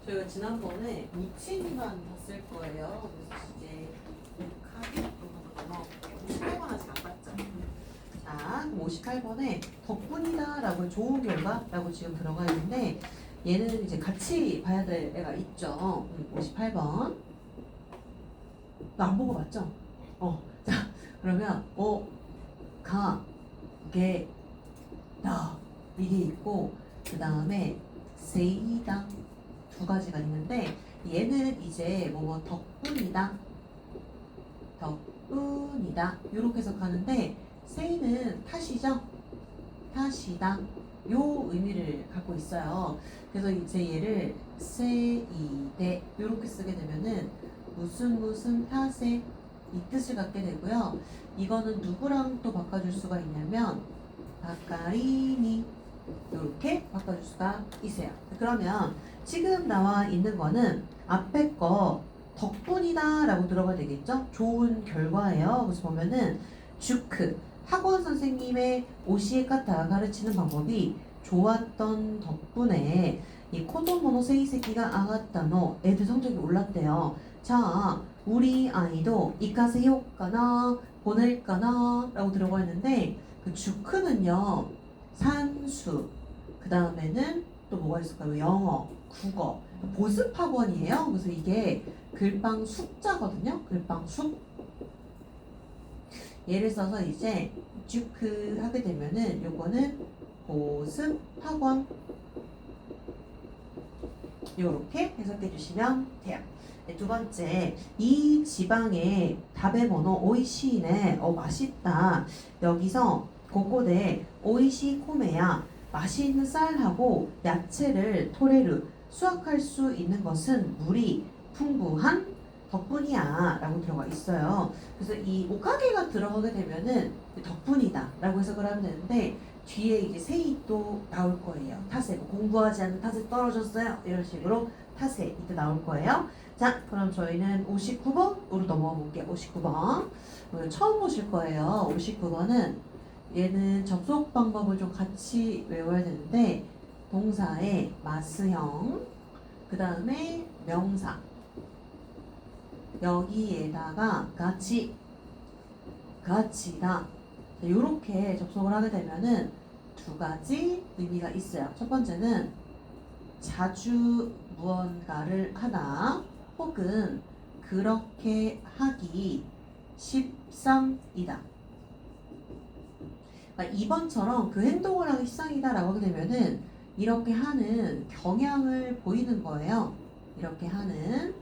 저희가 지난번에 무침만 봤을 거예요. 그래서 이제 카드 넘어갈게요. 58번 아직 안 봤죠? 자, 그럼 58번에 덕분이다 라고 좋은 결과라고 지금 들어가 있는데 얘는 이제 같이 봐야 될 애가 있죠. 58번. 너 안 보고 봤죠? 자, 그러면 가, 게, 다 이게 있고 그 다음에 세이다 두 가지가 있는데 얘는 이제 뭐 덕분이다 덕분이다 이렇게 해석하는데 세이는 탓이죠. 탓이다 요 의미를 갖고 있어요. 그래서 이제 얘를 세이대 이렇게 쓰게 되면은 무슨 탓에 이 뜻을 갖게 되고요. 이거는 누구랑 또 바꿔줄 수가 있냐면 바까리니 이렇게 바꿔줄 수가 있어요. 그러면 지금 나와 있는 거는 앞에 거 덕분이다 라고 들어가야 되겠죠? 좋은 결과예요. 그래서 보면은 주크 학원 선생님의 오시에카타 가르치는 방법이 좋았던 덕분에 이 코도모노 세이세키가 아갔다노 애들 성적이 올랐대요. 자, 우리 아이도 이카세요까나 보낼까나 라고 들어가 있는데 그 주크는요 산수 그 다음에는 또 뭐가 있을까요? 영어, 국어, 보습 학원이에요. 그래서 이게 글방 숙자거든요. 글방 숙. 예를 써서 이제 주크 하게 되면은 요거는 보습 학원 요렇게 해석해 주시면 돼요. 네, 두 번째, 이 지방의 다베모노 오이시네 맛있다. 여기서 고고대 오이시 코메야 맛있는 쌀하고 야채를 토레르 수확할 수 있는 것은 물이 풍부한 덕분이야 라고 들어가 있어요. 그래서 이 오카게가 들어가게 되면은 덕분이다 라고 해석을 하면 되는데 뒤에 이제 세이도 나올 거예요. 탓에 공부하지 않는 탓에 떨어졌어요. 이런 식으로 탓에 이때 나올 거예요. 자, 그럼 저희는 59번으로 넘어가 볼게요. 59번. 처음 보실 거예요. 59번은 얘는 접속 방법을 좀 같이 외워야 되는데 동사의 마스형, 그 다음에 명사, 여기에다가 가치다 이렇게 접속을 하게 되면은 두 가지 의미가 있어요. 첫 번째는 자주 무언가를 하다 혹은 그렇게 하기 십상이다. 그러니까 2번처럼 그 행동을 하기 십상이다 라고 하게 되면은 이렇게 하는 경향을 보이는 거예요. 이렇게 하는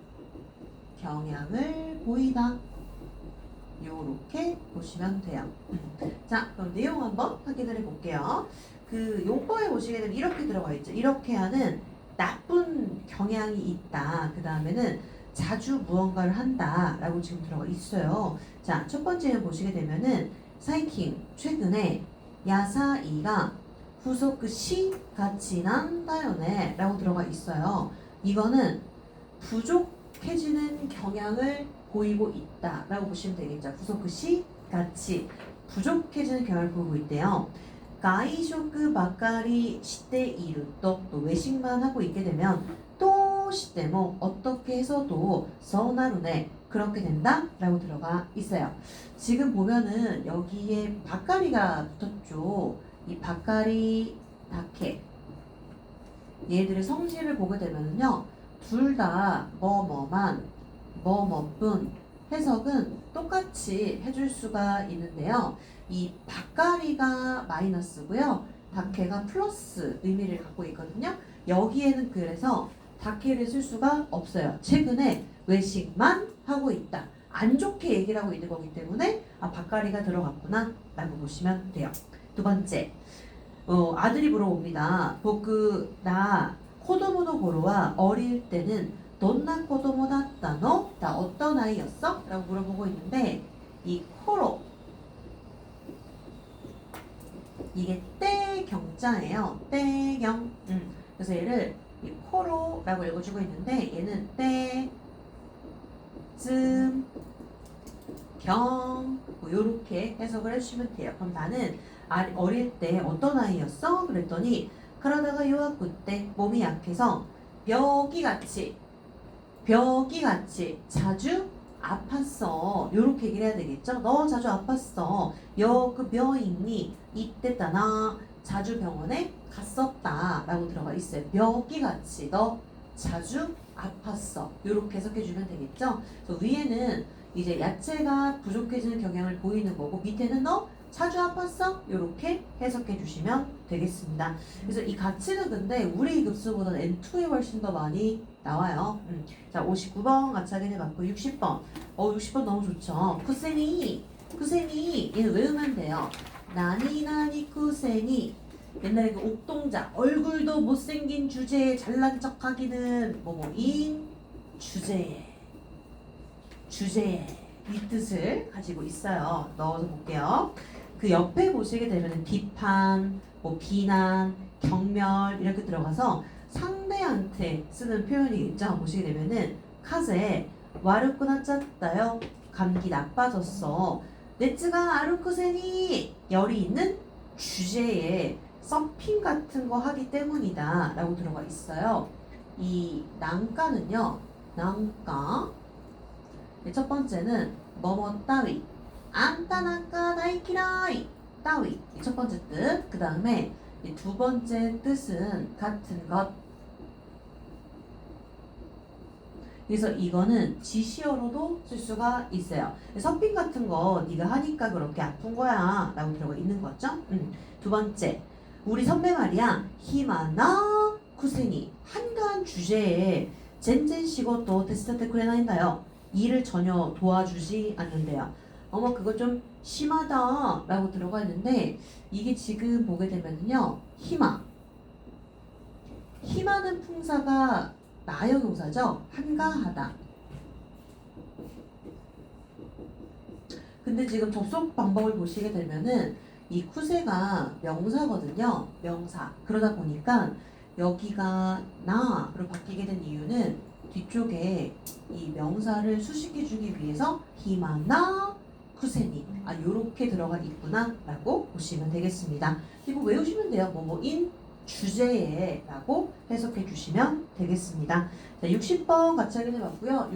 경향을 보이다. 요렇게 보시면 돼요. 자, 그럼 내용 한번 확인을 해볼게요. 그 용법에 보시게 되면 이렇게 들어가 있죠. 이렇게 하는 나쁜 경향이 있다. 그 다음에는 자주 무언가를 한다 라고 지금 들어가 있어요. 자, 첫 번째는 보시게 되면은 사이킹 최근에 야사이가 후소크시 같이 난다요네 라고 들어가 있어요. 이거는 부족해지는 경향을 보이고 있다 라고 보시면 되겠죠. 후소크시 같이 부족해지는 경향을 보이고 있대요. 가이쇼크 바까리 시대 이루또 또 외식만 하고 있게 되면 또 시대모 어떻게 해서도 서운하루네 그렇게 된다 라고 들어가 있어요. 지금 보면은 여기에 바까리가 붙었죠. 이 바까리 다케 얘들의 성질을 보게 되면요 둘 다 뭐뭐만 뭐뭐뿐 해석은 똑같이 해줄 수가 있는데요. 이 바까리가 마이너스고요. 다케가 플러스 의미를 갖고 있거든요. 여기에는 그래서 다케를 쓸 수가 없어요. 최근에 외식만 하고 있다. 안 좋게 얘기를 하고 있는 거기 때문에 바까리가 들어갔구나 라고 보시면 돼요. 두 번째, 아들이 물어봅니다. 나 코도모노 고로와 어릴 때는 돈나 코도모 다ったの? 나 어떤 아이였어? 라고 물어보고 있는데 이 코로 이게 때경자예요. 때경. 그래서 얘를 이 코로라고 읽어주고 있는데 얘는 때, 쯤, 경 받고 요렇게 해석을 해주시면 돼요. 그럼 나는 어릴 때 어떤 아이였어? 그랬더니 그러다가 유아구 때 몸이 약해서 벽이같이 자주 아팠어. 요렇게 얘기를 해야 되겠죠? 너 자주 아팠어. 그 있니? 이때다 나 자주 병원에 갔었다 라고 들어가 있어요. 벽이같이 너 자주 아팠어. 요렇게 해석해주면 되겠죠? 그래서 위에는 이제 야채가 부족해지는 경향을 보이는 거고 밑에는 너 자주 아팠어? 요렇게 해석해 주시면 되겠습니다. 그래서 이 가치는 근데 우리 급수보다는 N2에 훨씬 더 많이 나와요. 자, 59번 같이 확인해 봤고 60번. 60번 너무 좋죠. 쿠세니 얘는 외우면 돼요. 나니 쿠세니. 옛날에 그 옥동자 얼굴도 못생긴 주제에 잘난 척하기는 뭐뭐인 주제에 이 뜻을 가지고 있어요. 넣어서 볼게요. 그 옆에 보시게 되면 비판, 뭐 비난, 경멸 이렇게 들어가서 상대한테 쓰는 표현이겠죠. 보시게 되면은 카즈에 와르쿠 나짰다요. 감기 나빠졌어. 네츠가 아르쿠세니 열이 있는 주제에 서핑 같은 거 하기 때문이다 라고 들어가 있어요. 이 난가는요. 난가 첫 번째는 뭐뭐 따위 안타나까 나이키라이 따위 첫 번째 뜻. 그 다음에 두 번째 뜻은 같은 것. 그래서 이거는 지시어로도 쓸 수가 있어요. 서핑 같은 거 네가 하니까 그렇게 아픈 거야 라고 들어가 있는 거죠. 두 번째 우리 선배 말이야. 히마나 쿠세니 한가한 주제에 젠젠 시고또 테스트 쿠레나인다요. 일을 전혀 도와주지 않는데요. 어머 그거 좀 심하다 라고 들어가 있는데 이게 지금 보게 되면요. 히마는 풍사가 나역용사죠. 한가하다. 근데 지금 접속 방법을 보시게 되면은 이 쿠세가 명사거든요. 명사. 그러다 보니까 여기가 나로 바뀌게 된 이유는 뒤쪽에 이 명사를 수식해주기 위해서 히마나 쿠세니 요렇게 들어가 있구나 라고 보시면 되겠습니다. 이거 외우시면 돼요. 뭐뭐인 주제에 라고 해석해 주시면 되겠습니다. 자, 60번 같이 확인해 봤고요.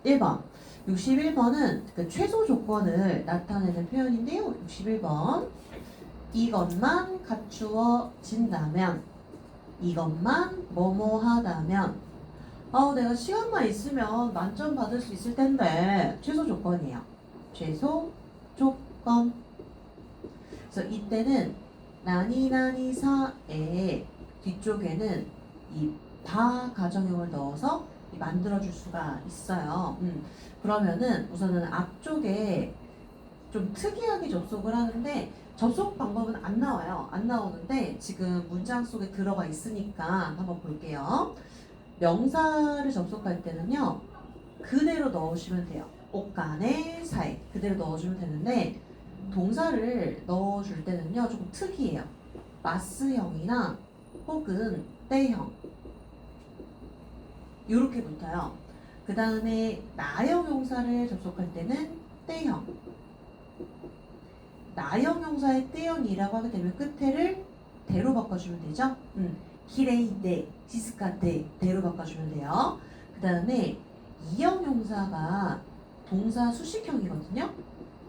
61번은 그 최소 조건을 나타내는 표현인데요. 61번 이것만 갖추어진다면 이것만 뭐뭐 하다면 내가 시간만 있으면 만점 받을 수 있을 텐데 최소 조건이에요. 최소 조건. 그래서 이때는 나니나니사의 뒤쪽에는 이 바 가정형을 넣어서 만들어줄 수가 있어요. 그러면은 우선은 앞쪽에 좀 특이하게 접속을 하는데 접속 방법은 안 나와요. 안 나오는데 지금 문장 속에 들어가 있으니까 한번 볼게요. 명사를 접속할 때는요. 그대로 넣으시면 돼요. 옷간의 사이 그대로 넣어주면 되는데 동사를 넣어줄 때는요. 조금 특이해요. 마스형이나 혹은 때형 이렇게 붙어요. 그 다음에 나형 용사를 접속할 때는 때형. 나형 용사의 때형이라고 하게 되면 끝에를 대로 바꿔주면 되죠. 키레이데, 지스카테 대로 바꿔주면 돼요. 그 다음에 이형 용사가 동사 수식형이거든요.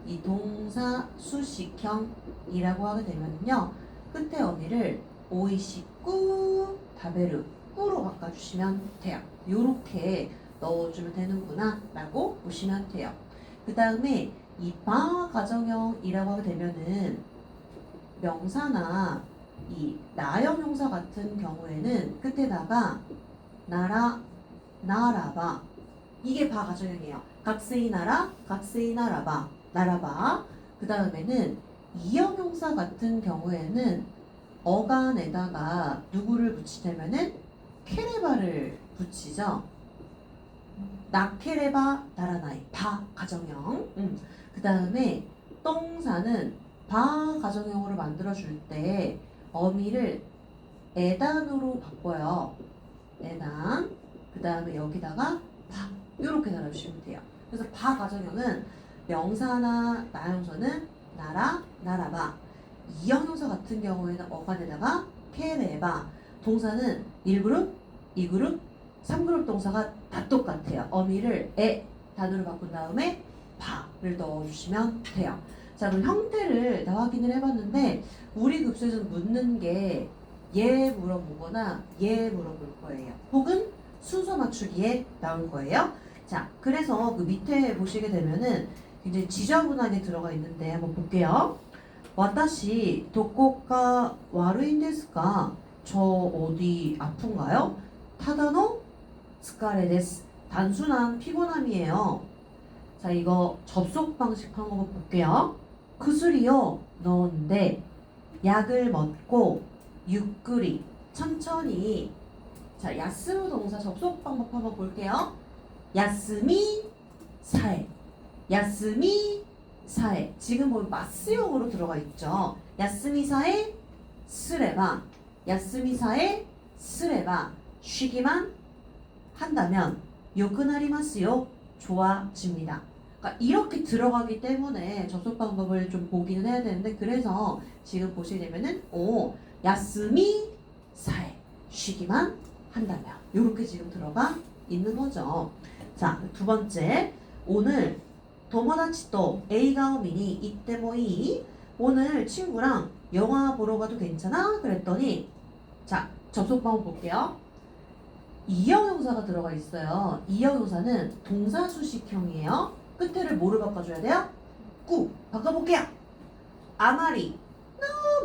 이 동사 수식형이라고 하게 되면요. 끝에 어미를 오이시꾸 다베르 꾸로 바꿔주시면 돼요. 요렇게 넣어주면 되는구나 라고 보시면 돼요. 그 다음에 이 바 가정형이라고 하게 되면은 명사나 이 나형 용사 같은 경우에는 끝에다가 나라바 이게 바 가정형이에요. 각세이 나라, 각세이 나라바, 나라바. 그 다음에는 이형 용사 같은 경우에는 어간에다가 누구를 붙이냐면은 케레바를 붙이죠. 나케레바 나라나이 바 가정형. 그 다음에 동사는 바 가정형으로 만들어줄 때 어미를 에단으로 바꿔요. 에단. 그 다음에 여기다가 바 이렇게 달아주시면 돼요. 그래서 바 가정형은 명사나 나용서는 나라, 나라바. 이형용사 같은 경우에는 어간에다가 케레바. 동사는 1그룹, 2그룹, 3그룹 동사가 다 똑같아요. 어미를 에 단어로 바꾼 다음에 바를 넣어주시면 돼요. 자, 그럼 형태를 다 확인을 해봤는데 우리 급수에서 묻는 게 얘 물어보거나 얘 물어볼 거예요. 혹은 순서 맞추기에 나올 거예요. 자, 그래서 그 밑에 보시게 되면은 굉장히 지저분하게 들어가 있는데 한번 볼게요. 와타시 도코가 와루인데스까? 저 어디 아픈가요? 타다노 스카레 데스. 단순한 피곤함이에요. 자, 이거 접속 방식 한번 볼게요. 구슬이요 넣었는데 약을 먹고 유끄리 천천히. 자, 야스무 동사 접속 방법 한번 볼게요. 야스미 사에, 야스미 사에. 지금 보면 마스용으로 들어가 있죠. 야스미 사에 쓰레바, 야스미 사에 쓰레바. 쉬기만 한다면 요크나리마스요, 좋아집니다. 그러니까 이렇게 들어가기 때문에 접속 방법을 좀 보기는 해야 되는데, 그래서 지금 보시게 되면은 야스미 사에, 쉬기만 한다면, 이렇게 지금 들어가 있는 거죠. 자, 두 번째, 오늘 도모다치또 에이가오미니 이때모이. 오늘 친구랑 영화 보러 가도 괜찮아? 그랬더니, 자, 접속 방법 볼게요. 이형용사가 들어가 있어요. 이형용사는 동사수식형이에요. 끝에를 뭐를 바꿔줘야 돼요? 꾸. 바꿔볼게요. 아마리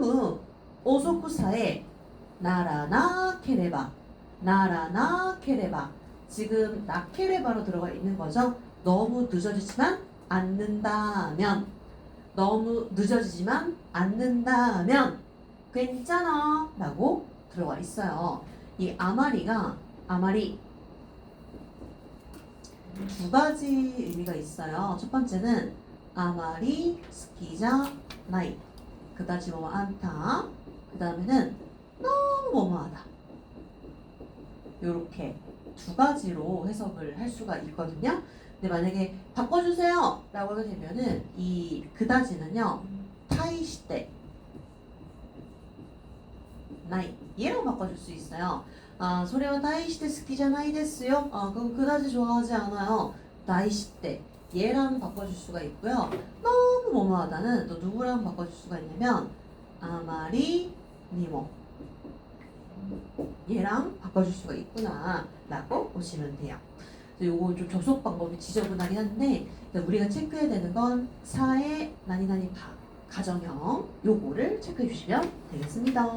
너무 오소쿠사에 나라나 케레바, 나라나 케레바. 지금 나케레바로 들어가 있는 거죠. 너무 늦어지지만 않는다면, 너무 늦어지지만 않는다면 괜찮아 라고 들어가 있어요. 이 아마리 두 가지 의미가 있어요. 첫 번째는 아마리 스키자 나이, 그다지 뭐 않다. 그 다음에는 너무 뭐뭐하다. 요렇게 두 가지로 해석을 할 수가 있거든요. 근데 만약에 바꿔주세요 라고 하게 되면은 이 그다지는요 타이시대 나이, 얘랑 바꿔줄 수 있어요. 아, 소리와 다이시대 스키잖아이 데스요. 아, 그럼 그다지 좋아하지 않아요. 다이시대 얘랑 바꿔줄 수가 있고요. 너무 뭐뭐하다는 또 누구랑 바꿔줄 수가 있냐면 아마리 니모, 얘랑 바꿔줄 수가 있구나 라고 보시면 돼요. 요거 좀 접속 방법이 지저분하긴 한데 우리가 체크해야 되는 건 사의 나니나니 파 가정형, 요거를 체크해 주시면 되겠습니다.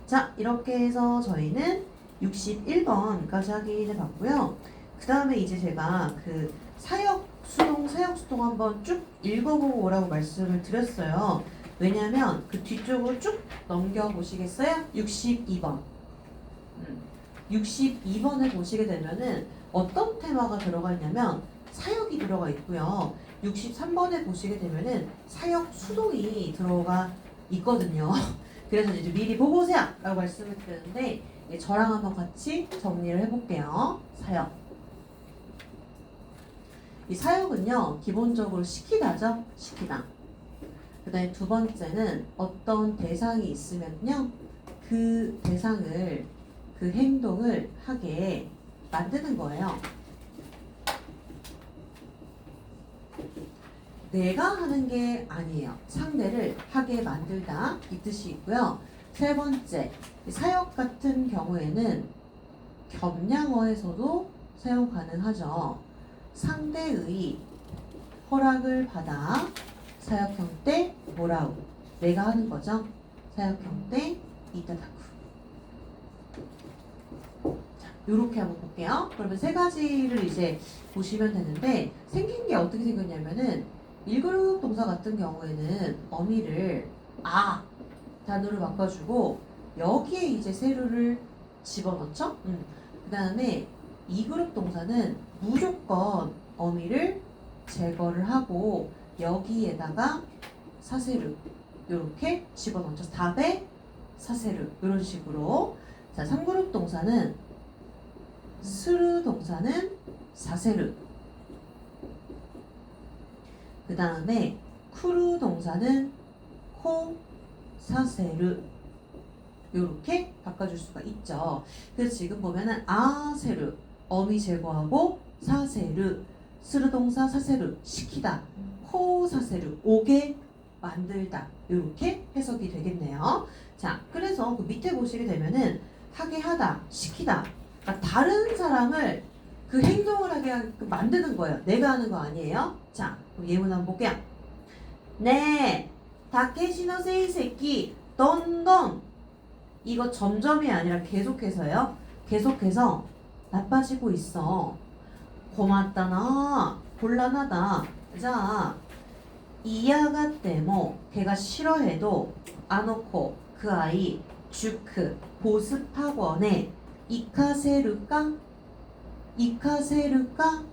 자, 이렇게 해서 저희는 61번까지 확인해 봤고요. 그 다음에 이제 제가 그 사역 수동 한번 쭉 읽어보고 오라고 말씀을 드렸어요. 왜냐면 그 뒤쪽으로 쭉 넘겨보시겠어요? 62번. 62번을 보시게 되면은 어떤 테마가 들어가 있냐면 사역이 들어가 있고요. 63번에 보시게 되면은 사역 수동이 들어가 있거든요. 그래서 이제 미리 보고 오세요 라고 말씀을 드렸는데, 저랑 한번 같이 정리를 해볼게요. 사역. 이 사역은요 기본적으로 시키다죠. 시키다. 그 다음에 두 번째는 어떤 대상이 있으면요 그 대상을, 그 행동을 하게 만드는 거예요. 내가 하는 게 아니에요. 상대를 하게 만들다, 이 뜻이 있고요. 세 번째, 사역 같은 경우에는 겸양어에서도 사용 가능하죠. 상대의 허락을 받아 사역형 때 뭐라우, 내가 하는 거죠. 사역형 때 이타다쿠. 자, 요렇게 한번 볼게요. 그러면 세 가지를 이제 보시면 되는데, 생긴 게 어떻게 생겼냐면은 1그룹 동사 같은 경우에는 어미를 아 단어로 바꿔주고 여기에 이제 세루를 집어넣죠. 그 다음에 2그룹 동사는 무조건 어미를 제거를 하고 여기에다가 사세루 이렇게 집어넣죠. 답에 사세루 이런 식으로. 자, 3그룹 동사는 스루 동사는 사세루, 그 다음에 쿠루 동사는 코 사세르 요렇게 바꿔줄 수가 있죠. 그래서 지금 보면은 아세르 어미 제거하고 사세르 스르 동사 사세르 시키다 코 사세르 오게 만들다 요렇게 해석이 되겠네요. 자, 그래서 그 밑에 보시게 되면은 하게 하다 시키다 그러니까 다른 사람을 그 행동을 하게 만드는 거예요. 내가 하는 거 아니에요. 자, 그럼 예문 한번 볼게요. 네, 다케시노 세이세키 던던 이거 점점이 아니라 계속해서요. 계속해서 나빠지고 있어. 고맙다나 곤란하다. 자, 이야가때모 걔가 싫어해도 아노코 그 아이 주크 보습학원에 이카세르까 이카세르까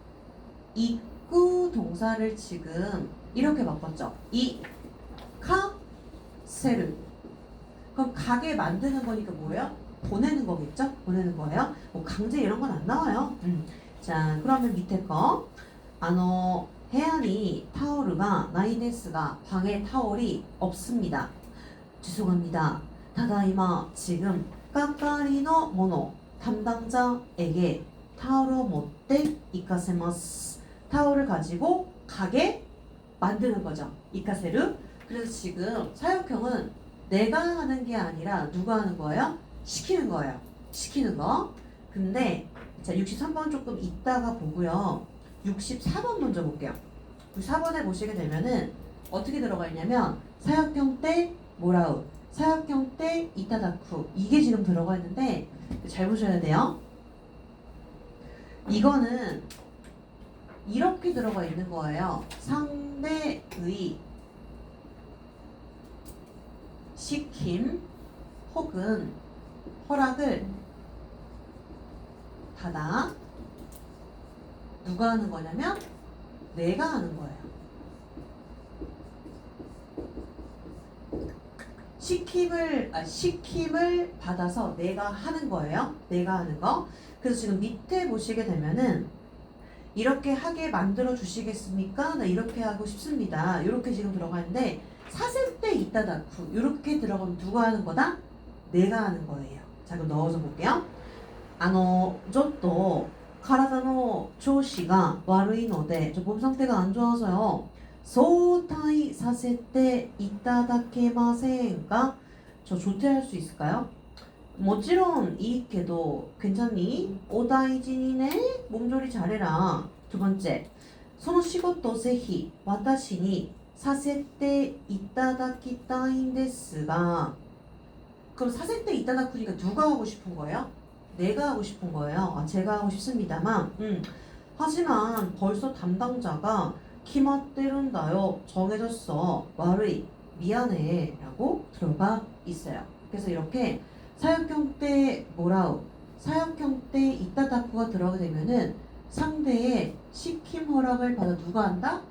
입구 동사를 지금 이렇게 바꿨죠. 이카세르 그럼 가게 만드는 거니까 뭐예요? 보내는 거겠죠? 보내는 거예요. 뭐 강제 이런 건 안 나와요. 자, 그러면 밑에 거. 해안이 타오르가 나이데스가 방에 타올이 없습니다. 죄송합니다. 다다이마 지금 까까리노 모노 담당자에게 타오로 못대 이카세마스 타올을 가지고 가게 만드는 거죠. 이카세르. 그래서 지금 사역형은 내가 하는 게 아니라 누가 하는 거예요? 시키는 거예요. 시키는 거. 근데 자 63번 조금 이따가 보고요. 64번 먼저 볼게요. 4번에 보시게 되면은 어떻게 들어가 있냐면 사역형 때 모라우, 사역형 때 이타다쿠 이게 지금 들어가 있는데 잘 보셔야 돼요. 이거는 이렇게 들어가 있는 거예요. 상대의 시킴 혹은 허락을 받아 누가 하는 거냐면 내가 하는 거예요. 시킴을 받아서 내가 하는 거예요. 내가 하는 거. 그래서 지금 밑에 보시게 되면은 이렇게 하게 만들어 주시겠습니까? 나 이렇게 하고 싶습니다. 이렇게 지금 들어가 있는데 사센때 이따다쿠 이렇게 들어가면 누가 하는 거다? 내가 하는 거예요. 자, 그럼 넣어서 볼게요. ちょっと体の調子が悪いので몸 상태가 안 좋아서요. 早退させていただけませんか? 저 조퇴할 수 있을까요? もちろんいいけど 괜찮니? お大事にね. 몸조리 잘해라. 두 번째. その仕事ぜひ私にさせていただきたいんですが 그럼 사세때 이따다쿠니까 누가 하고 싶은 거예요? 내가 하고 싶은 거예요. 아, 제가 하고 싶습니다만 하지만 벌써 담당자가 키마떼른다요. 정해졌어. 와르이 미안해 라고 들어가 있어요. 그래서 이렇게 사역형 때 모라우 사역형 때 이따다쿠가 들어가게 되면은 상대의 시킴 허락을 받아 누가 한다?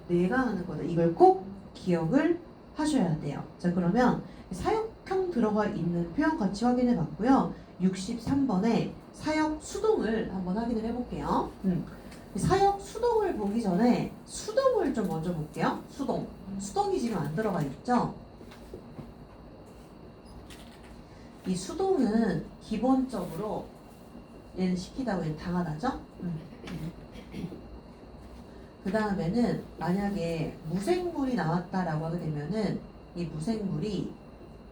내가 하는 거다. 이걸 꼭 기억을 하셔야 돼요. 자, 그러면 사역형 들어가 있는 표현 같이 확인해 봤고요. 63번에 사역 수동을 한번 확인을 해볼게요. 사역 수동을 보기 전에 수동을 좀 먼저 볼게요. 수동이 지금 안 들어가 있죠? 이 수동은 기본적으로 얘는 시키다고 얘는 당하다죠? 그 다음에는 만약에 무생물이 나왔다라고 하게 되면은 이 무생물이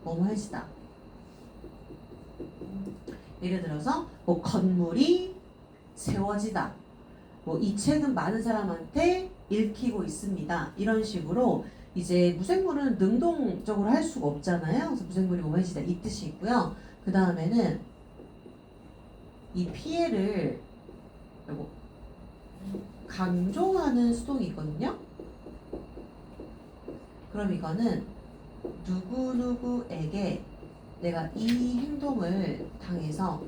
뭐뭐 해지다. 예를 들어서 뭐 건물이 세워지다. 뭐 이 책은 많은 사람한테 읽히고 있습니다. 이런 식으로 이제 무생물은 능동적으로 할 수가 없잖아요. 그래서 무생물이 뭐뭐 해지다 이 뜻이 있고요. 그 다음에는 이 피해를 요거 강조하는 수동이 있거든요. 그럼 이거는 누구누구에게 내가 이 행동을 당해서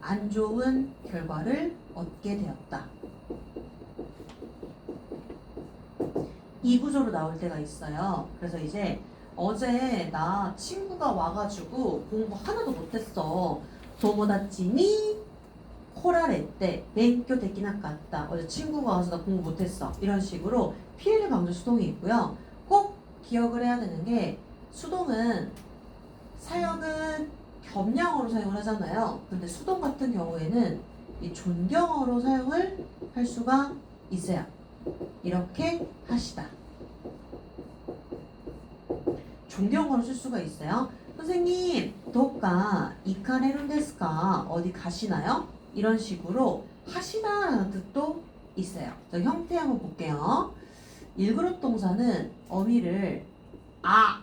안 좋은 결과를 얻게 되었다. 이 구조로 나올 때가 있어요. 그래서 이제 어제 나 친구가 와가지고 공부 하나도 못했어. 도모다치니 코라레때 뱅교 데키나갔다. 어제 친구가 와서 나 공부 못했어. 이런 식으로 피해를 방조 수동이 있고요. 꼭 기억을 해야 되는 게 수동은 사역은 겸양어로 사용을 하잖아요. 근데 수동 같은 경우에는 이 존경어로 사용을 할 수가 있어요. 이렇게 하시다. 존경어로 쓸 수가 있어요. 선생님, 도까 이카레룬 데스까? 어디 가시나요? 이런 식으로 하시다라는 뜻도 있어요. 자, 형태 한번 볼게요. 1그룹 동사는 어미를 아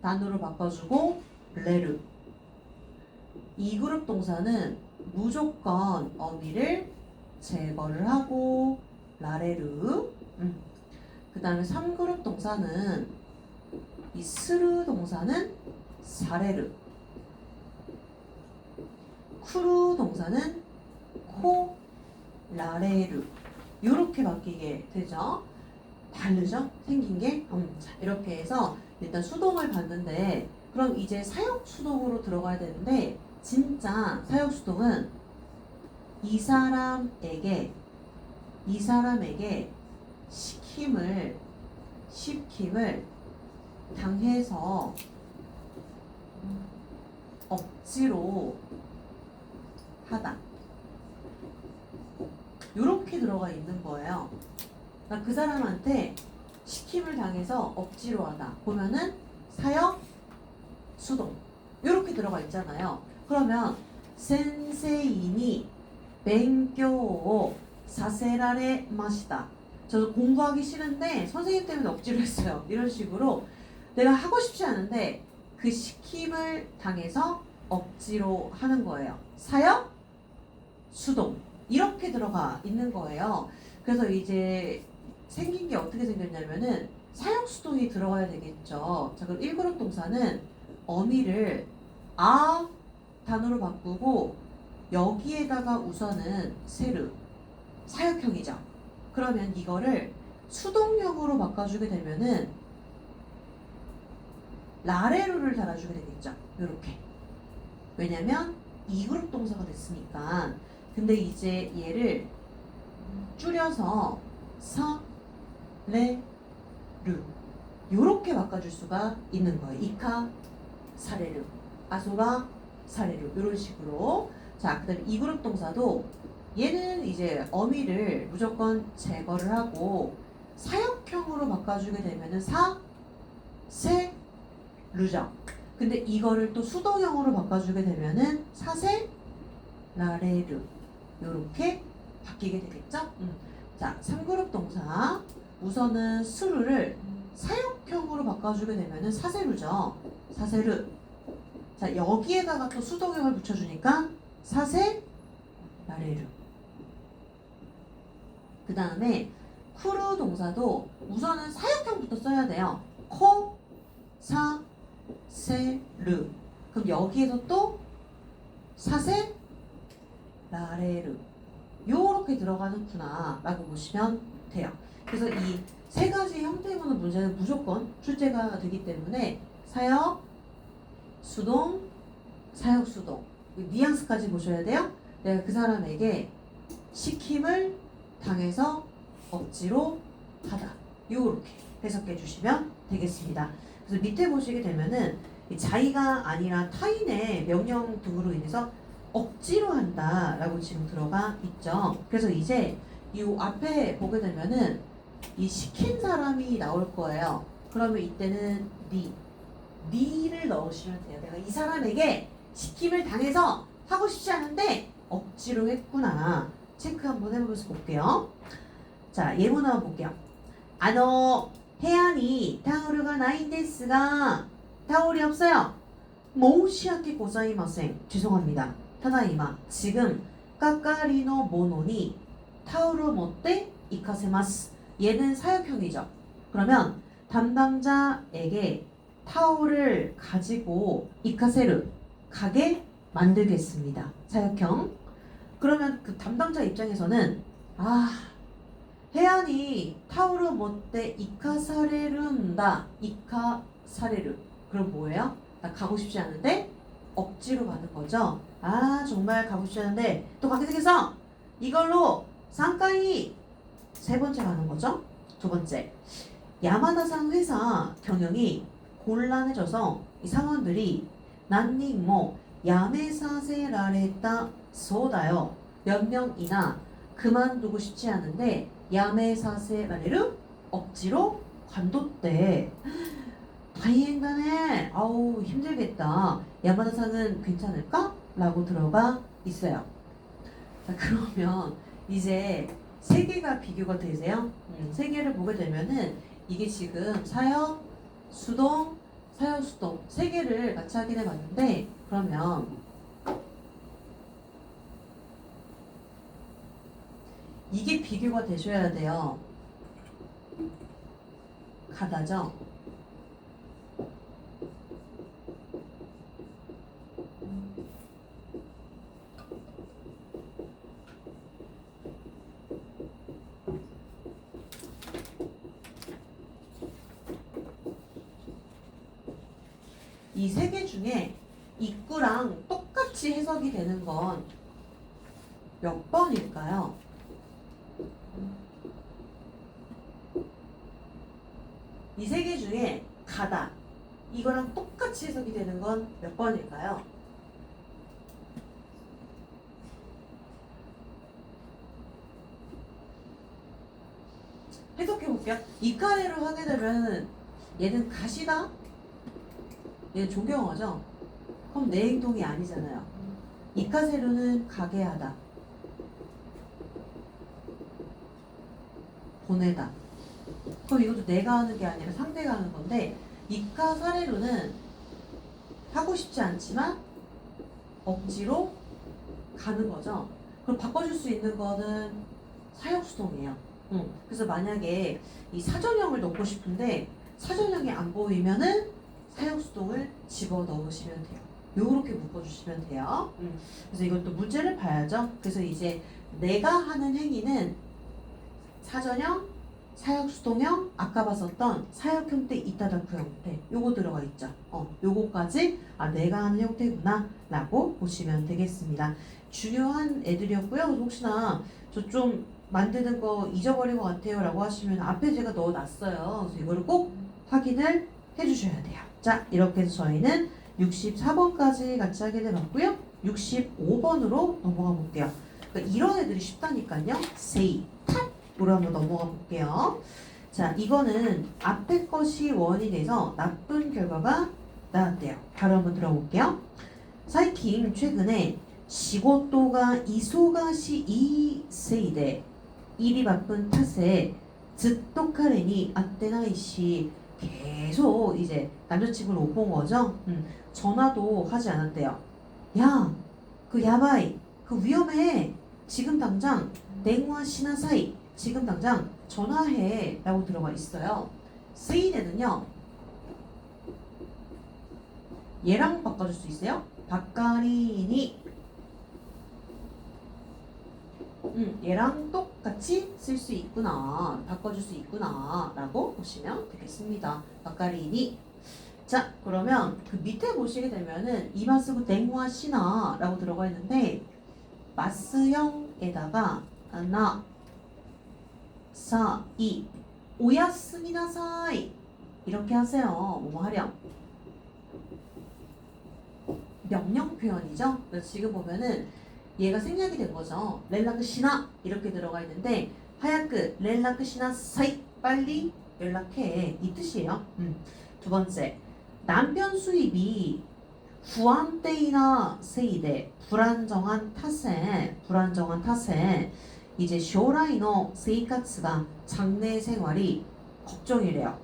단어로 바꿔주고 레르. 2그룹 동사는 무조건 어미를 제거를 하고 라레르. 그 다음에 3그룹 동사는 이 스르 동사는 사레르. 쿠르 동사는 코 라레르. 이렇게 바뀌게 되죠. 다르죠? 생긴 게. 자, 이렇게 해서 일단 수동을 봤는데 그럼 이제 사역 수동으로 들어가야 되는데 진짜 사역 수동은 이 사람에게 시킴을 당해서 억지로 하다. 이렇게 들어가 있는 거예요. 그러니까 그 사람한테 시킴을 당해서 억지로 하다. 보면은 사역 수동 이렇게 들어가 있잖아요. 그러면 센세이니 뱅교 사세라레 마시다. 저도 공부하기 싫은데 선생님 때문에 억지로 했어요. 이런 식으로 내가 하고 싶지 않은데 그 시킴을 당해서 억지로 하는 거예요. 사역 수동 이렇게 들어가 있는 거예요. 그래서 이제 생긴 게 어떻게 생겼냐면은 사역 수동이 들어가야 되겠죠. 자, 그럼 1그룹 동사는 어미를 아 단어로 바꾸고 여기에다가 우선은 세르 사역형이죠. 그러면 이거를 수동형으로 바꿔주게 되면은 라레루를 달아주게 되겠죠. 요렇게. 왜냐면 2그룹 동사가 됐으니까. 근데 이제 얘를 줄여서 사, 레, 르 요렇게 바꿔줄 수가 있는 거예요. 이카, 사레르, 아소바, 사레르 이런 식으로. 자, 그 다음에 2그룹 동사도 얘는 이제 어미를 무조건 제거를 하고 사역형으로 바꿔주게 되면은 사, 세, 루죠. 근데 이거를 또 수동형으로 바꿔주게 되면은 사세, 라레르 요렇게 바뀌게 되겠죠? 자, 3그룹 동사 우선은 스루를 사역형으로 바꿔주게 되면은 사세루죠. 사세르. 자, 여기에다가 또 수동형을 붙여주니까 사세, 라레르. 그 다음에 쿠르 동사도 우선은 사역형부터 써야 돼요. 코, 사, 세, 르. 그럼 여기에서 또 사세, 라레르. 요렇게 들어가는구나 라고 보시면 돼요. 그래서 이 세 가지 형태의 문제는 무조건 출제가 되기 때문에 사역, 수동, 사역, 수동. 뉘앙스까지 보셔야 돼요. 내가 그 사람에게 시킴을 당해서 억지로 하다. 요렇게 해석해 주시면 되겠습니다. 그래서 밑에 보시게 되면은 자기가 아니라 타인의 명령 등으로 인해서 억지로 한다 라고 지금 들어가 있죠. 그래서 이제 이 앞에 보게 되면은 이 시킨 사람이 나올 거예요. 그러면 이때는 니를 넣으시면 돼요. 내가 이 사람에게 시킴을 당해서 하고 싶지 않은데 억지로 했구나. 체크 한번 해보면서 볼게요. 자, 예문 한번 볼게요. 해안이 타오르가 나인데스가 타올이 없어요. 모시아케 고자이마생. 죄송합니다. 타다이마 지금 까까리노 모노니 타오르 못데 이카세마스. 얘는 사역형이죠. 그러면 담당자에게 타올을 가지고 이카세르 가게 만들겠습니다. 사역형. 그러면 그 담당자 입장에서는 해안이 타오르 못데 이카사레른다. 이카사레르. 그럼 뭐예요? 나 가고 싶지 않은데 억지로 가는 거죠. 아 정말 가고 싶었는데 또 가게 생겼어. 이걸로 상가이 세 번째 가는 거죠. 두 번째 야마다상 회사 경영이 곤란해져서 이 상원들이 난닝 뭐 야메사세라레다 소다요 몇 명이나 그만두고 싶지 않은데 야메사세라레를 억지로 관뒀대. 다이앤가네. 아우 힘들겠다. 야마다상은 괜찮을까? 라고 들어가 있어요. 자, 그러면 이제 세 개가 비교가 되세요? 세 개를 보게 되면은 이게 지금 사역, 수동, 사역, 수동 세 개를 같이 확인해 봤는데 그러면 이게 비교가 되셔야 돼요. 가다죠? 이 세 개 중에 입구랑 똑같이 해석이 되는 건 몇 번일까요? 이 세 개 중에 가다 이거랑 똑같이 해석이 되는 건 몇 번일까요? 해석해 볼게요. 이카레로 하게 되면 얘는 가시다? 얘는 존경어죠? 그럼 내 행동이 아니잖아요. 이카세로는 가게 하다. 보내다. 그럼 이것도 내가 하는 게 아니라 상대가 하는 건데 이카 사례로는 하고 싶지 않지만 억지로 가는 거죠. 그럼 바꿔줄 수 있는 거는 사역수동이에요. 그래서 만약에 이 사전형을 넣고 싶은데 사전형이 안 보이면은 사역수동을 집어 넣으시면 돼요. 요렇게 묶어주시면 돼요. 그래서 이것도 문제를 봐야죠. 그래서 이제 내가 하는 행위는 사전형, 사역수동형, 아까 봤었던 사역 형태, 이타다쿠 형태 요거 들어가 있죠. 요거까지 내가 하는 형태구나 라고 보시면 되겠습니다. 중요한 애들이었고요. 혹시나 저 좀 만드는 거 잊어버린 것 같아요 라고 하시면 앞에 제가 넣어놨어요. 그래서 이거를 꼭 확인을 해주셔야 돼요. 자, 이렇게 해서 저희는 64번까지 같이 하게 되었고요. 65번으로 넘어가 볼게요. 그러니까 이런 애들이 쉽다니까요. say, 탑으로 한번 넘어가 볼게요. 자, 이거는 앞에 것이 원이 돼서 나쁜 결과가 나왔대요. 바로 한번 들어볼게요. 사이킹 최근에 시고토가 이소가시 이 세이데 일이 바쁜 탓에 즈또 카레니 아떼나이시 계속 이제 남자친구를 못 본 거죠. 전화도 하지 않았대요. 야, 그 야바이, 그 위험해. 지금 당장 땡와 시나사이. 지금 당장 전화해. 라고 들어가 있어요. 세이데는요. 얘랑 바꿔줄 수 있어요? 바까리니. 얘랑 똑같이 쓸 수 있구나. 바꿔줄 수 있구나. 라고 보시면 되겠습니다. 바까리니. 자, 그러면 그 밑에 보시게 되면은 이마 쓰고 땡와 시나 라고 들어가 있는데 마스형에다가 나, 사, 이, 오야스미나사이 이렇게 하세요. 뭐뭐 하렴. 명령 표현이죠. 그래서 지금 보면은 얘가 생략이 된 거죠. 렐라크 시나 이렇게 들어가 있는데 하야크 렐라크 시나 사이 빨리 연락해 이 뜻이에요. 두 번째 남편 수입이 후안테이나 세이데 불안정한 탓에 이제 쇼라이노 세이카츠가 장래 생활이 걱정이래요.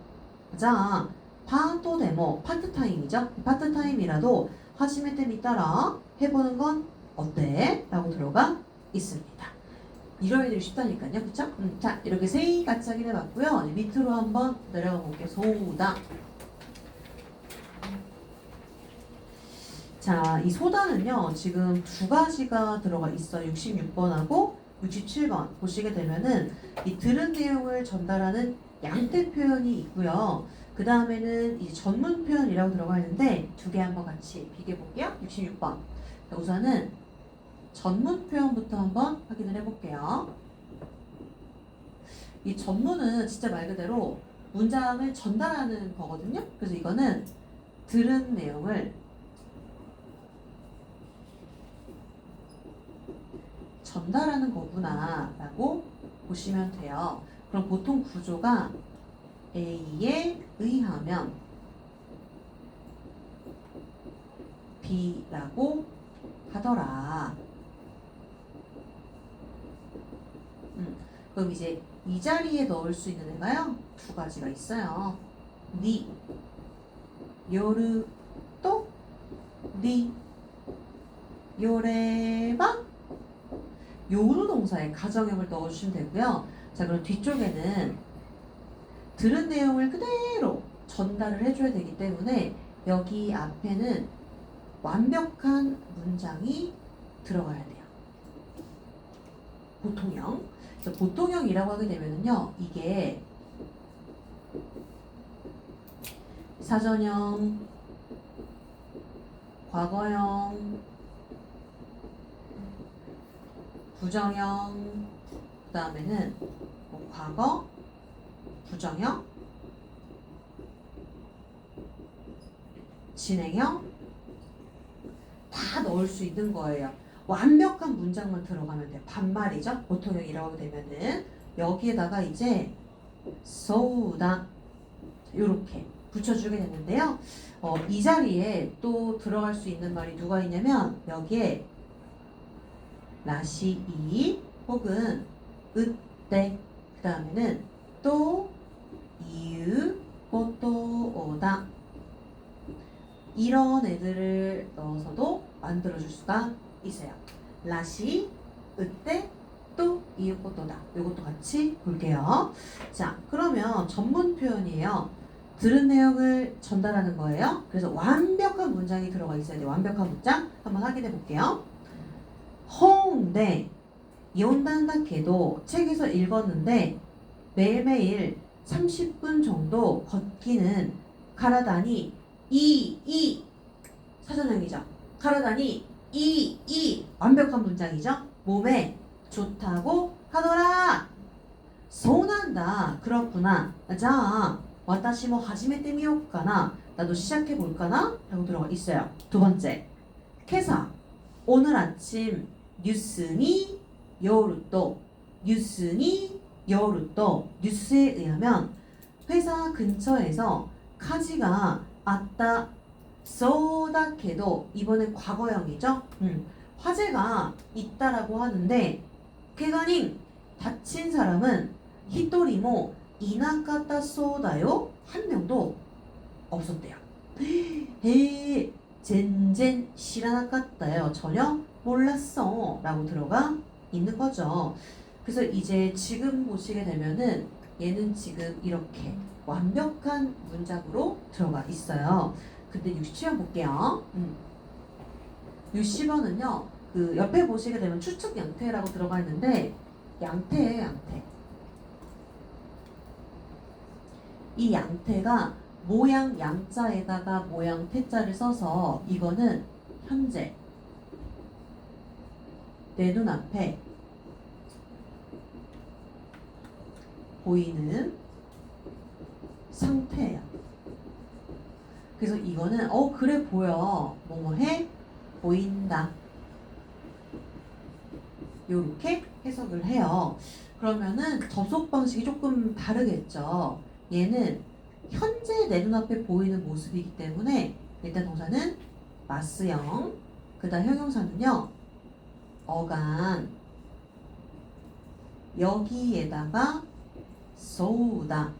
자 파토데모 파트타임이죠. 파트타임이라도 하시메테 미따라 해보는 건 어때? 라고 들어가 있습니다. 이런 애들이 쉽다니까요. 그쵸? 자, 이렇게 세이 같이 하긴 해봤고요. 밑으로 한번 내려가 볼게요. 소다. 자, 이 소다는요. 지금 두 가지가 들어가 있어요. 66번하고 67번 보시게 되면은 이 들은 내용을 전달하는 양태 표현이 있고요. 그 다음에는 이제 전문 표현이라고 들어가 있는데 두 개 한번 같이 비교해 볼게요. 66번. 우선은 전문 표현부터 한번 확인을 해볼게요. 이 전문은 진짜 말 그대로 문장을 전달하는 거거든요. 그래서 이거는 들은 내용을 전달하는 거구나 라고 보시면 돼요. 그럼 보통 구조가 A에 의하면 B라고 하더라. 그럼 이제 이 자리에 넣을 수 있는 애가요 두 가지가 있어요. 니 요르 또 니 요레바 요루 동사에 가정형을 넣어주시면 되고요. 자, 그럼 뒤쪽에는 들은 내용을 그대로 전달을 해줘야 되기 때문에 여기 앞에는 완벽한 문장이 들어가야 돼요. 보통형. 그래서 보통형이라고 하게 되면은요, 이게 사전형, 과거형, 부정형, 그 다음에는 뭐 과거, 부정형, 진행형 다 넣을 수 있는 거예요. 완벽한 문장만 들어가면 돼요. 반말이죠. 보통형이라고 하게 되면은 여기에다가 이제 쏘다 이렇게 붙여주게 되는데요. 이 자리에 또 들어갈 수 있는 말이 누가 있냐면 여기에 라시이 혹은 으때 그 다음에는 또 이유 고또 오다 이런 애들을 넣어서도 만들어줄 수가 있어요. 라시 으때 또 이유 고또다 이것도 같이 볼게요. 자, 그러면 전문 표현이에요. 들은 내용을 전달하는 거예요. 그래서 완벽한 문장이 들어가 있어야 돼요. 완벽한 문장 한번 확인해 볼게요. 홍대 연단다케도 책에서 읽었는데 매일매일 30분 정도 걷기는 가라다니 이 사전형이죠. 가라다니 이 완벽한 문장이죠. 몸에 좋다고 하더라. 소난다. 그렇구나. 자, 와타시 뭐 하지메테 미요까나. 나도 시작해 볼까나? 라고 들어가 있어요. 두 번째. 회사 오늘 아침 뉴스니 요르또 뉴스에 의하면 회사 근처에서 카지가 아따 쏘다케도 이번엔 과거형이죠. 화재가 있다라고 하는데 개가닝 다친 사람은 히토리모 이나카타 쏘다요 한 명도 없었대요. 헤 젠젠 시라나카타요. 전혀 몰랐어 라고 들어가 있는 거죠. 그래서 이제 지금 보시게 되면은 얘는 지금 이렇게 완벽한 문장으로 들어가 있어요. 근데 67번 볼게요. 60번은요 그 옆에 보시게 되면 추측 양태라고 들어가 있는데 양태예요. 양태. 이 양태가 모양 양자에다가 모양 태자를 써서 이거는 현재 내 눈앞에 보이는 상태예요. 그래서 이거는 그래 보여 뭐뭐해 보인다 요렇게 해석을 해요. 그러면은 접속 방식이 조금 다르겠죠. 얘는 현재 내 눈앞에 보이는 모습이기 때문에 일단 동사는 마스형, 그 다음 형용사는요 어간 여기에다가 쏘다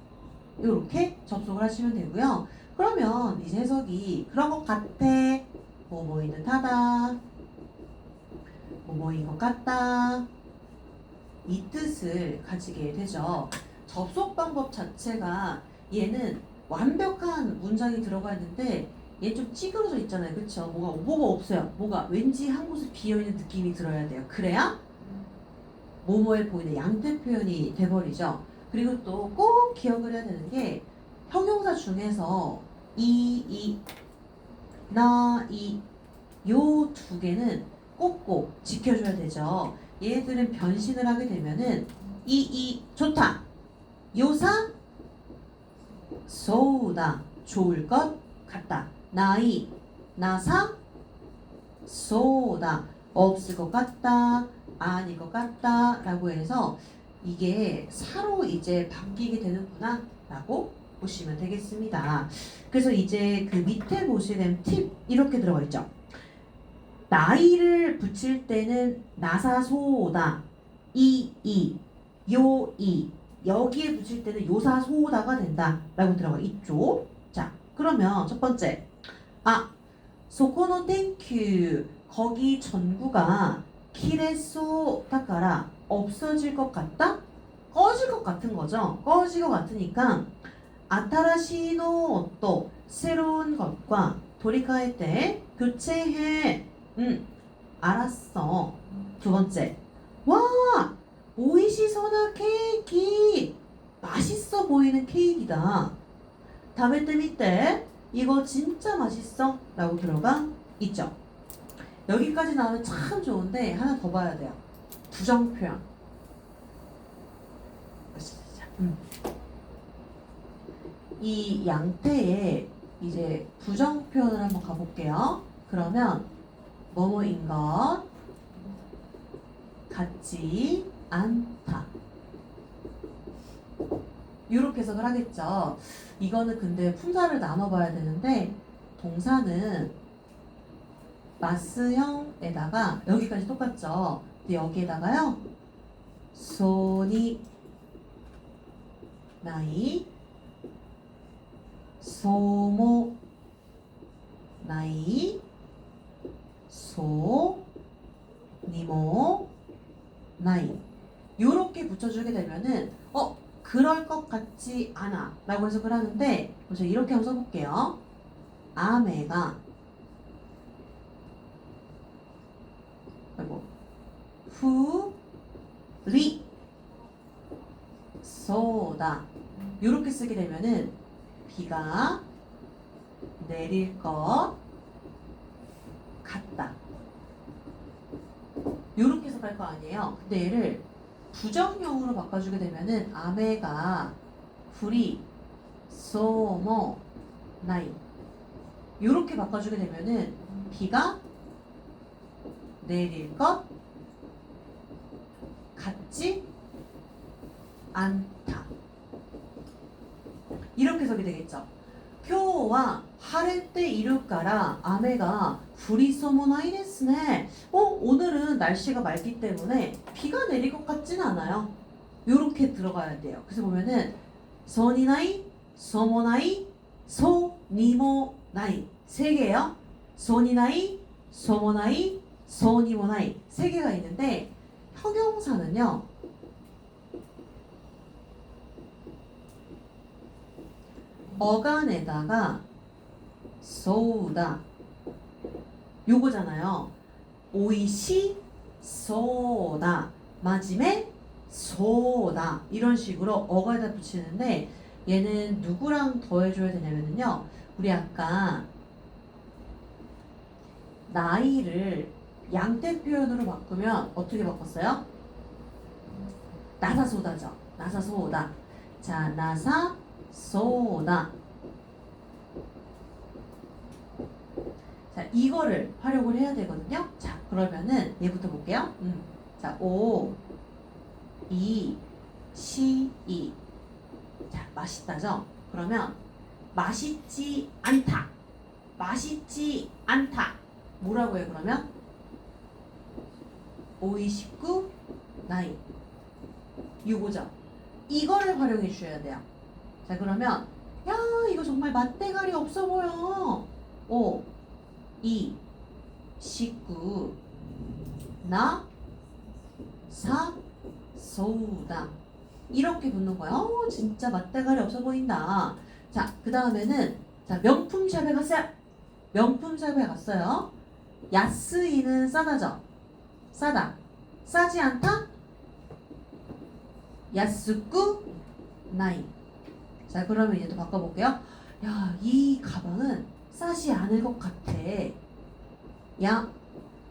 이렇게 접속을 하시면 되고요. 그러면 이제 해석이 그런 것 같아, 뭐뭐인 듯하다, 뭐뭐인 것 같다 이 뜻을 가지게 되죠. 접속 방법 자체가 얘는 완벽한 문장이 들어가 있는데 얘 좀 찌그러져 있잖아요. 그쵸? 뭐가 없어요. 뭐가 왠지 한 곳에 비어있는 느낌이 들어야 돼요. 그래야 뭐뭐에 보이는 양태 표현이 돼버리죠. 그리고 또 꼭 기억을 해야 되는 게 형용사 중에서 이, 나, 요 두 개는 꼭꼭 지켜줘야 되죠. 얘들은 변신을 하게 되면은 좋다. 요사, 소우다. 좋을 것 같다. 나이, 나사, 소우다. 없을 것 같다. 아닐 것 같다. 라고 해서 이게 사로 이제 바뀌게 되는구나. 라고 보시면 되겠습니다. 그래서 이제 그 밑에 보시는 팁 이렇게 들어가 있죠. 나이를 붙일 때는 나사소다, 요이 여기에 붙일 때는 요사소다가 된다 라고 들어가 있죠. 자, 그러면 첫 번째 소코노 땡큐 거기 전구가 키레소 다까라 없어질 것 같다? 꺼질 것 같은 거죠. 꺼질 것 같으니까 아타라시노 또 새로운 것과 도리카에 때 교체해. 알았어. 두 번째. 와, 오이시소나 케이크. 맛있어 보이는 케이크이다. 다음에 밑에 이거 진짜 맛있어 라고 들어가 있죠. 여기까지 나오면 참 좋은데 하나 더 봐야 돼요. 부정표현. 이 양태에 이제 부정표현을 한번 가볼게요. 그러면 뭐뭐인 것 같지 않다. 이렇게 해석을 하겠죠. 이거는 근데 품사를 나눠봐야 되는데 동사는 마스형에다가 여기까지 똑같죠. 근데 여기에다가요. 손이 나이 소모 나이 소 니모 나이 요렇게 붙여주게 되면은 그럴 것 같지 않아 라고 해석을 하는데 그래서 이렇게 한번 써볼게요. 아메가 후리 소다 요렇게 쓰게 되면은 비가 내릴 것 같다. 요렇게 해석할 거 아니에요. 근데 얘를 부정형으로 바꿔주게 되면은 아메가 불이 소모 나이 요렇게 바꿔주게 되면은 비가 내릴 것 같지 않다. 이렇게 해석이 되겠죠. 今日は晴れているから雨が降りそうもないですね. 오늘은 날씨가 맑기 때문에 비가 내릴 것 같지는 않아요. 이렇게 들어가야 돼요. 그래서 보면은 소니 나이, 소모 나이, 소 니모 나이 세 개요. 소니 나이, 소모 나이, 소 니모 나이 세 개가 있는데 형용사는요. 어간에다가 소우다 요거잖아요. 오이시 소다 마지막에 소다 이런 식으로 어간에다 붙이는데 얘는 누구랑 더해줘야 되냐면요. 우리 아까 나이를 양태 표현으로 바꾸면 어떻게 바꿨어요? 나사소다죠. 나사소다. 자, 나사 소다. 자, 이거를 활용을 해야 되거든요. 자, 그러면은 얘부터 볼게요. 자, 오, 이, 시, 이. 자, 맛있다죠? 그러면 맛있지 않다. 맛있지 않다. 뭐라고 해요, 그러면? 오이시쿠 나이. 요거죠. 이거를 활용해 주셔야 돼요. 자, 그러면 야, 이거 정말 맛대가리 없어 보여. 오, 이, 식구, 나, 사, 소우다. 이렇게 붙는 거야. 진짜 맛대가리 없어 보인다. 자, 그 다음에는 자, 명품샵에 갔어요. 명품샵에 갔어요. 야스이는 싸다죠. 싸다. 싸지 않다. 야스쿠 나이. 자, 그러면 이제 또 바꿔볼게요. 야, 이 가방은 싸지 않을 것 같아. 야,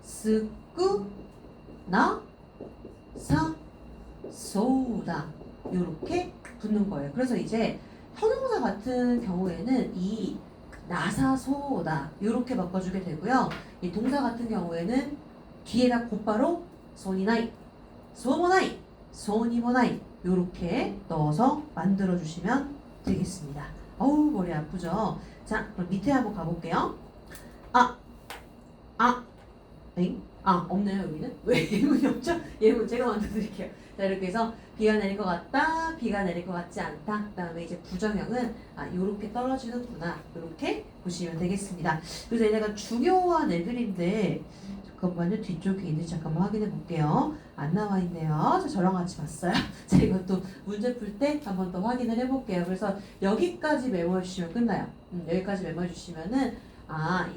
스쿠, 나, 사, 소다. 요렇게 붙는 거예요. 그래서 이제 형용사 같은 경우에는 이 나사소다 요렇게 바꿔주게 되고요. 이 동사 같은 경우에는 뒤에다 곧바로 소니나이, 소모나이, 소니모나이 요렇게 넣어서 만들어 주시면 되겠습니다. 어우 머리 아프죠? 자 그럼 밑에 한번 가볼게요. 아, 아, 엥? 아 없네요 여기는. 왜 예문이 없죠? 예문 제가 만들어 드릴게요. 자 이렇게 해서 비가 내릴 것 같다, 비가 내릴 것 같지 않다. 그 다음에 이제 부정형은 요렇게 떨어지는구나 요렇게 보시면 되겠습니다. 그래서 얘네가 주교와 내들인데 잠깐만요. 뒤쪽에 있는지 잠깐만 확인해 볼게요. 안 나와 있네요. 저랑 같이 봤어요. 자 이것도 문제 풀 때 한 번 더 확인을 해볼게요. 그래서 여기까지 메모해 주시면 끝나요. 여기까지 메모해 주시면은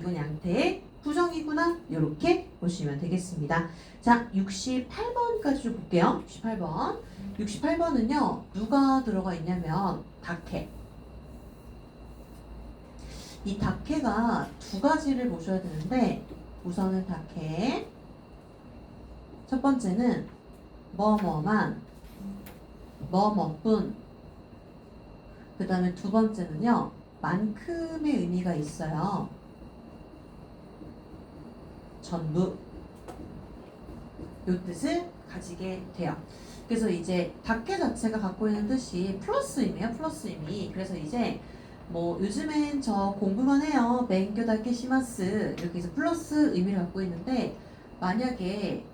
이건 양태 부정이구나 이렇게 보시면 되겠습니다. 자 68번까지 좀 볼게요. 68번 68번은요 누가 들어가 있냐면 닭해. 이 닭해가 두 가지를 보셔야 되는데 우선은 닭해 첫 번째는 뭐뭐만 뭐뭐뿐 그 다음에 두 번째는요 만큼의 의미가 있어요. 전부 요 뜻을 가지게 돼요. 그래서 이제 닭해 자체가 갖고 있는 뜻이 플러스 의미예요. 플러스 의미. 그래서 이제 뭐 요즘엔 저 공부만 해요. 맹교 닭해 시마스 이렇게 해서 플러스 의미를 갖고 있는데 만약에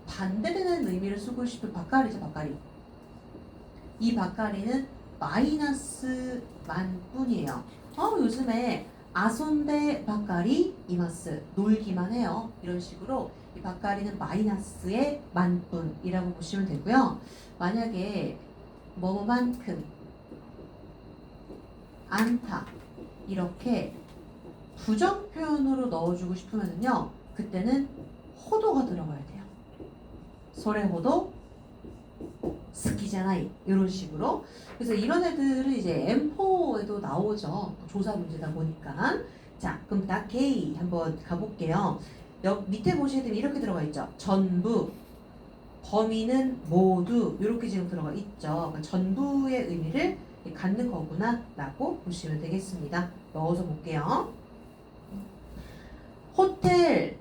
반대되는 의미를 쓰고 싶은 바까리죠. 바까리. 이 바까리는 마이너스 만뿐이에요. 요즘에 아손데 바까리 이마스 놀기만 해요. 이런 식으로 이 바까리는 마이너스의 만뿐이라고 보시면 되고요. 만약에 뭐만큼 않다 이렇게 부정 표현으로 넣어주고 싶으면요 그때는 호도가 들어가야 돼요. 소래호도 스키잖아이 이런 식으로. 그래서 이런 애들은 이제 M4에도 나오죠. 조사 문제다 보니까. 자 그럼 닭케이 한번 가볼게요. 밑에 보시게 되면 이렇게 들어가 있죠. 전부, 범위는 모두 이렇게 지금 들어가 있죠. 그러니까 전부의 의미를 갖는 거구나 라고 보시면 되겠습니다. 넣어서 볼게요. 호텔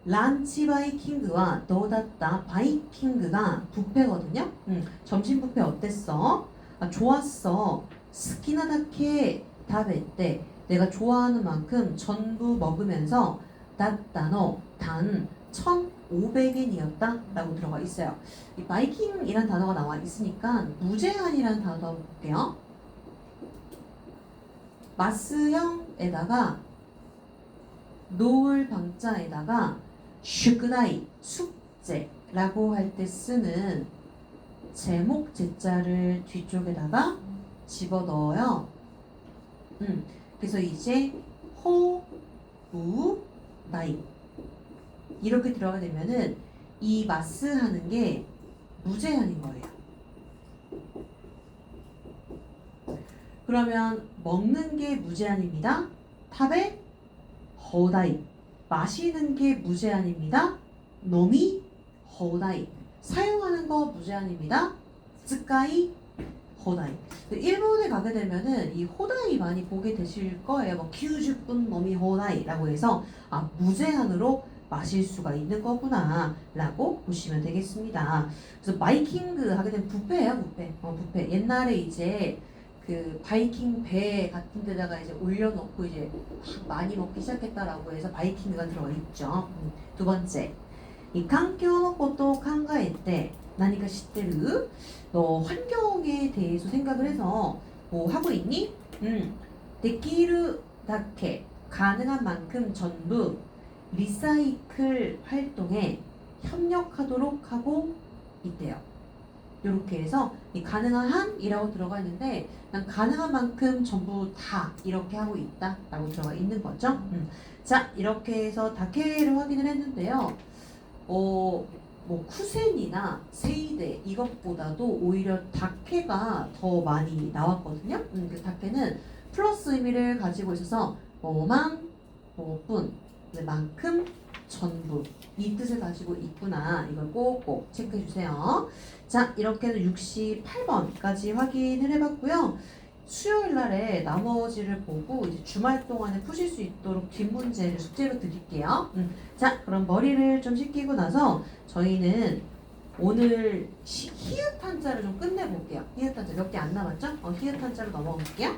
란치 바이킹그와 너다다 바이킹그가 뷔페거든요. 점심 뷔페 어땠어? 좋았어. 스키나다케 다베때 내가 좋아하는 만큼 전부 먹으면서 다다노 단 1,500엔이었다 라고 들어가 있어요. 이 바이킹이란 단어가 나와 있으니까 무제한이라는 단어 한번 볼게요. 마스형에다가 노을 방자에다가 슈크나이 숙제라고 할 때 쓰는 제목 제자를 뒤쪽에다가 집어넣어요. 그래서 이제 호, 우, 나이 이렇게 들어가 되면은 이 마스 하는 게 무제한인 거예요. 그러면 먹는 게 무제한입니다. 탑에 허다이 마시는 게 무제한입니다. 노미 허다이 사용하는 거 무제한입니다. 쯔까이 호다이. 일본에 가게 되면은 이 호다이 많이 보게 되실 거예요. 뭐 90분 노미 호다이라고 해서 무제한으로 마실 수가 있는 거구나 라고 보시면 되겠습니다. 그래서 바이킹그 하게 되면 뷔페예요. 뷔페. 옛날에 이제 그 바이킹 배 같은 데다가 이제 올려놓고 이제 많이 먹기 시작했다라고 해서 바이킹가 들어가 있죠. 두 번째, 이環境のことを考えて何か知ってる? 너 환경에 대해서 생각을 해서 뭐 하고 있니? できるだけ 가능한 만큼 전부 리사이클 활동에 협력하도록 하고 있대요. 이렇게 해서 이 가능한 한이라고 들어가 있는데 난 가능한 만큼 전부 다 이렇게 하고 있다 라고 들어가 있는 거죠. 자 이렇게 해서 다케를 확인을 했는데요. 뭐 쿠센이나 세이데 이것보다도 오히려 다케가 더 많이 나왔거든요. 그 다케는 플러스 의미를 가지고 있어서 뭐만, 뭐뿐, 만큼, 전부 이 뜻을 가지고 있구나. 이걸 꼭꼭 체크해 주세요. 자, 이렇게 해서 68번까지 확인을 해봤고요. 수요일 날에 나머지를 보고 이제 주말 동안에 푸실 수 있도록 긴 문제를 숙제로 드릴게요. 자, 그럼 머리를 좀 식히고 나서 저희는 오늘 히읗 한자를 좀 끝내볼게요. 히읗 한자 몇 개 안 남았죠? 히읗 한자로 넘어갈게요.